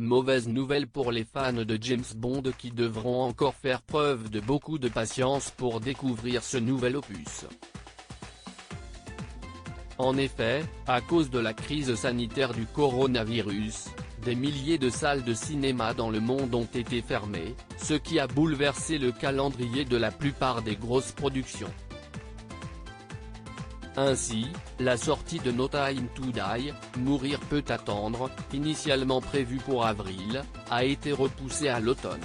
Mauvaise nouvelle pour les fans de James Bond qui devront encore faire preuve de beaucoup de patience pour découvrir ce nouvel opus. En effet, à cause de la crise sanitaire du coronavirus, des milliers de salles de cinéma dans le monde ont été fermées, ce qui a bouleversé le calendrier de la plupart des grosses productions. Ainsi, la sortie de No Time to Die, Mourir peut attendre, initialement prévue pour avril, a été repoussée à l'automne.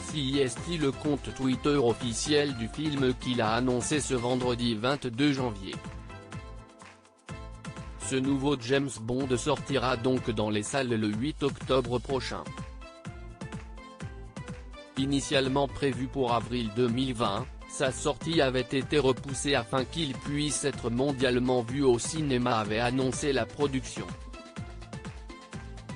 CIST le compte Twitter officiel du film qu'il a annoncé ce vendredi 22 janvier. Ce nouveau James Bond sortira donc dans les salles le 8 octobre prochain. Initialement prévu pour avril 2020, sa sortie avait été repoussée afin qu'il puisse être mondialement vu au cinéma, avait annoncé la production.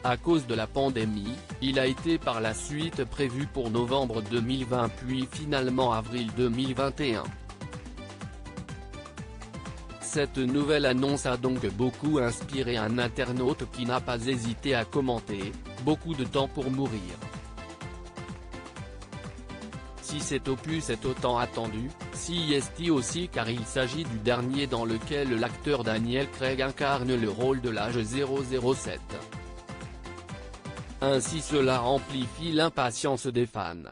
À cause de la pandémie, il a été par la suite prévu pour novembre 2020 puis finalement avril 2021. Cette nouvelle annonce a donc beaucoup inspiré un internaute qui n'a pas hésité à commenter « Beaucoup de temps pour mourir ». Si cet opus est autant attendu, CIST aussi car il s'agit du dernier dans lequel l'acteur Daniel Craig incarne le rôle de l'Agent 007. Ainsi cela amplifie l'impatience des fans.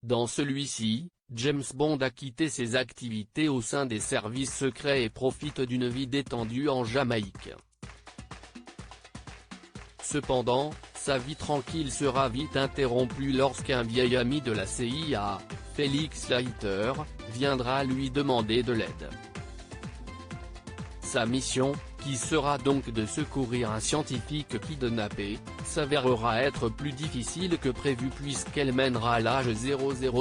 Dans celui-ci, James Bond a quitté ses activités au sein des services secrets et profite d'une vie détendue en Jamaïque. Cependant, sa vie tranquille sera vite interrompue lorsqu'un vieil ami de la CIA, Felix Leiter, viendra lui demander de l'aide. Sa mission, qui sera donc de secourir un scientifique kidnappé, s'avérera être plus difficile que prévu puisqu'elle mènera l'Agent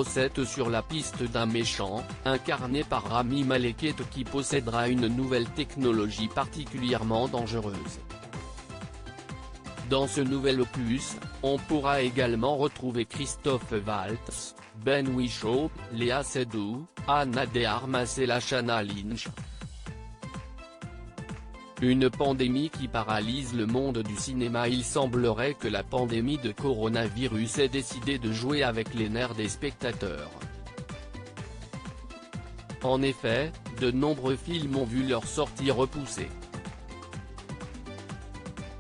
007 sur la piste d'un méchant, incarné par Rami Malek qui possédera une nouvelle technologie particulièrement dangereuse. Dans ce nouvel opus, on pourra également retrouver Christophe Waltz, Ben Whishaw, Léa Seydoux, Ana de Armas et Lashana Lynch. Une pandémie qui paralyse le monde du cinéma. Il semblerait que la pandémie de coronavirus ait décidé de jouer avec les nerfs des spectateurs. En effet, de nombreux films ont vu leur sortie repoussée.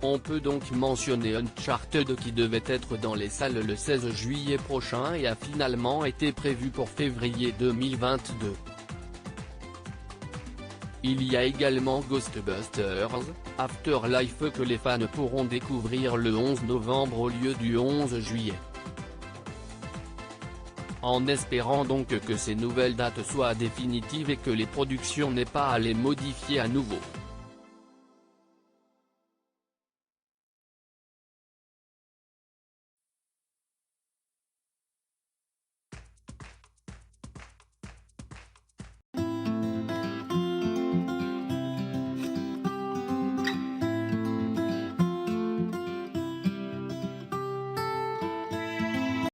On peut donc mentionner Uncharted qui devait être dans les salles le 16 juillet prochain et a finalement été prévu pour février 2022. Il y a également Ghostbusters, Afterlife que les fans pourront découvrir le 11 novembre au lieu du 11 juillet. En espérant donc que ces nouvelles dates soient définitives et que les productions n'aient pas à les modifier à nouveau.